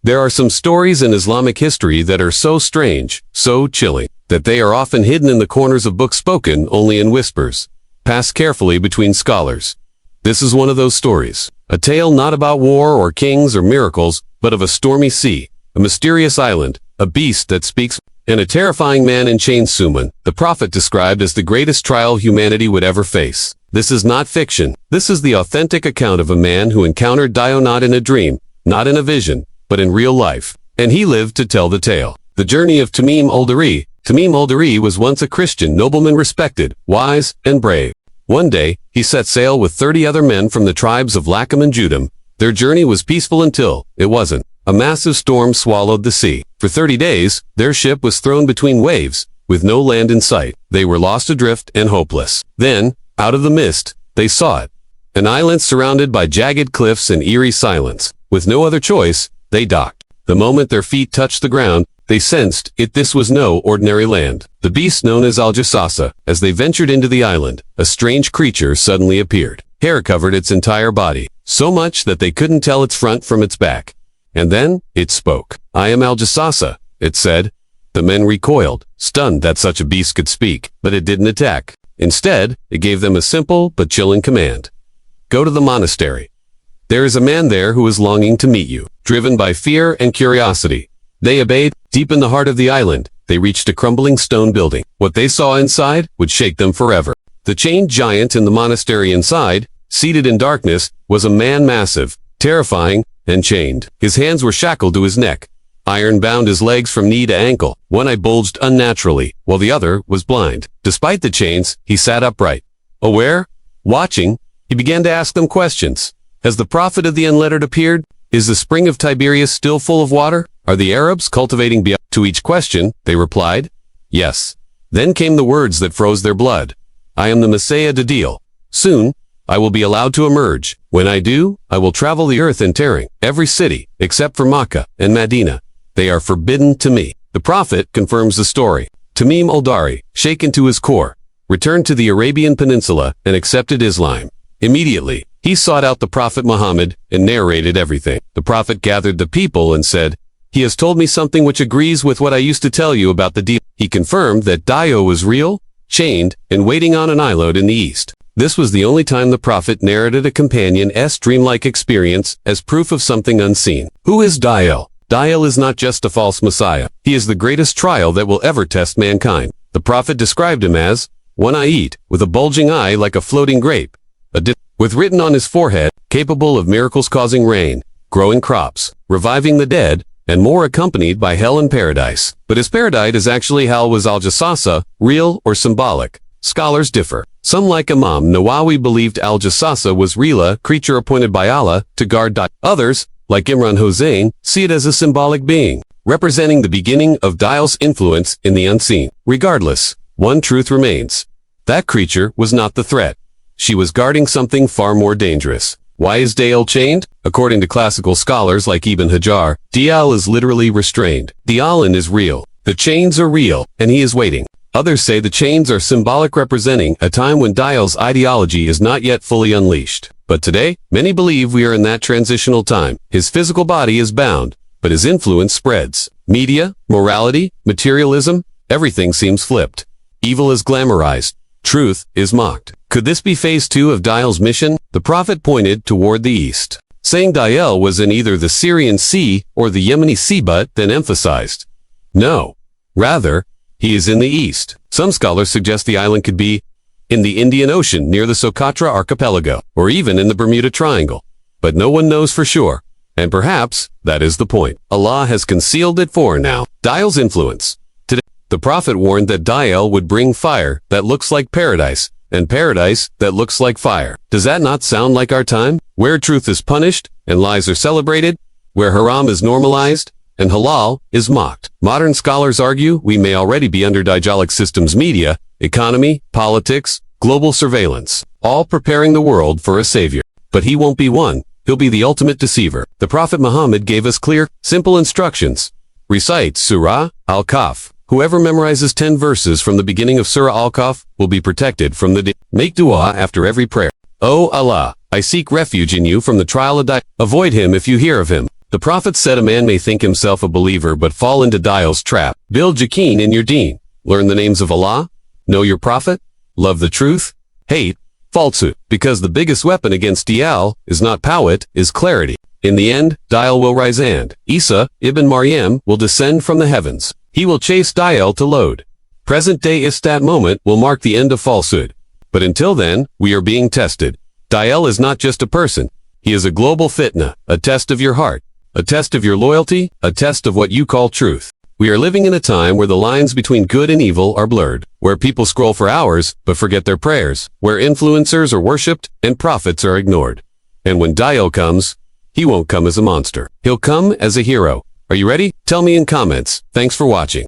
There are some stories in Islamic history that are so strange, so chilling, that they are often hidden in the corners of books spoken only in whispers, passed carefully between scholars. This is one of those stories. A tale not about war or kings or miracles, but of a stormy sea, a mysterious island, a beast that speaks, and a terrifying man in chains. Suman, the prophet described as the greatest trial humanity would ever face. This is not fiction. This is the authentic account of a man who encountered Dajjal not in a dream, not in a vision, but in real life. And he lived to tell the tale. The journey of Tamim al-Dari. Tamim al-Dari was once a Christian nobleman, respected, wise, and brave. One day, he set sail with 30 other men from the tribes of Lakam and Judam. Their journey was peaceful until it wasn't. A massive storm swallowed the sea. For 30 days, their ship was thrown between waves, with no land in sight. They were lost adrift and hopeless. Then, out of the mist, they saw it. An island surrounded by jagged cliffs and eerie silence. With no other choice, they docked. The moment their feet touched the ground, they sensed this was no ordinary land. The beast known as Al-Jassasah. As they ventured into the island, a strange creature suddenly appeared. Hair covered its entire body, so much that they couldn't tell its front from its back. And then, it spoke. "I am Al-Jassasah," it said. The men recoiled, stunned that such a beast could speak, but it didn't attack. Instead, it gave them a simple but chilling command. Go to the monastery. There is a man there who is longing to meet you. Driven by fear and curiosity, they obeyed. Deep in the heart of the island, they reached a crumbling stone building. What they saw inside would shake them forever. The chained giant in the monastery inside, seated in darkness, was a man massive, terrifying, and chained. His hands were shackled to his neck. Iron bound his legs from knee to ankle. One eye bulged unnaturally, while the other was blind. Despite the chains, he sat upright. Aware? Watching, he began to ask them questions. Has the prophet of the unlettered appeared? Is the spring of Tiberias still full of water? Are the Arabs cultivating beyond? To each question, they replied, yes. Then came the words that froze their blood. I am the Messiah ad-Dajjal. Soon, I will be allowed to emerge. When I do, I will travel the earth entering every city, except for Makkah and Medina. They are forbidden to me. The prophet confirms the story. Tamim al-Dari, shaken to his core, returned to the Arabian Peninsula and accepted Islam. Immediately, he sought out the Prophet Muhammad and narrated everything. The prophet gathered the people and said, he has told me something which agrees with what I used to tell you about the deal. He confirmed that Dajjal was real, chained, and waiting on an island in the east. This was the only time the prophet narrated a companion's dreamlike experience as proof of something unseen. Who is Dajjal? Dajjal is not just a false messiah. He is the greatest trial that will ever test mankind. The prophet described him as one-eyed, with a bulging eye like a floating grape, with written on his forehead, capable of miracles causing rain, growing crops, reviving the dead, and more, accompanied by hell and paradise. But his paradise is actually hell. Was Al-Jassasah real or symbolic? Scholars differ. Some, like Imam Nawawi, believed Al-Jassasah was real, a creature appointed by Allah to guard Dajjal. Others, like Imran Hossein, see it as a symbolic being, representing the beginning of Dajjal's influence in the unseen. Regardless, one truth remains. That creature was not the threat. She was guarding something far more dangerous. Why is Dajjal chained? According to classical scholars like Ibn Hajar, Dajjal is literally restrained. The island is real. The chains are real, and he is waiting. Others say the chains are symbolic, representing a time when Dajjal's ideology is not yet fully unleashed. But today, many believe we are in that transitional time. His physical body is bound, but his influence spreads. Media, morality, materialism, everything seems flipped. Evil is glamorized. Truth is mocked. Could this be phase 2 of Dajjal's mission? The prophet pointed toward the east, saying Dajjal was in either the Syrian Sea or the Yemeni Sea, but then emphasized, no. Rather, he is in the east. Some scholars suggest the island could be in the Indian Ocean near the Socotra archipelago, or even in the Bermuda Triangle. But no one knows for sure, and perhaps that is the point. Allah has concealed it for now. Dajjal's influence. Today, the prophet warned that Dajjal would bring fire that looks like paradise, and paradise that looks like fire. Does that not sound like our time? Where truth is punished, and lies are celebrated, where haram is normalized, and halal is mocked. Modern scholars argue we may already be under Dajjalic systems: media, economy, politics, global surveillance, all preparing the world for a savior. But he won't be one. He'll be the ultimate deceiver. The Prophet Muhammad gave us clear, simple instructions. Recite Surah Al-Kahf. Whoever memorizes 10 verses from the beginning of Surah Al-Kahf will be protected from the Make dua after every prayer. O Allah, I seek refuge in you from the trial of Dajjal. Avoid him if you hear of him. The Prophet said a man may think himself a believer but fall into Dajjal's trap. Build yaqeen in your deen. Learn the names of Allah. Know your Prophet. Love the truth. Hate falsehood. Because the biggest weapon against Dajjal is not power, is clarity. In the end, Dajjal will rise and Isa ibn Maryam will descend from the heavens. He will chase Dajjal to load. Present-day Istat moment will mark the end of falsehood. But until then, we are being tested. Dajjal is not just a person. He is a global fitnah, a test of your heart, a test of your loyalty, a test of what you call truth. We are living in a time where the lines between good and evil are blurred, where people scroll for hours but forget their prayers, where influencers are worshipped and prophets are ignored. And when Dajjal comes, he won't come as a monster. He'll come as a hero. Are you ready? Tell me in comments. Thanks for watching.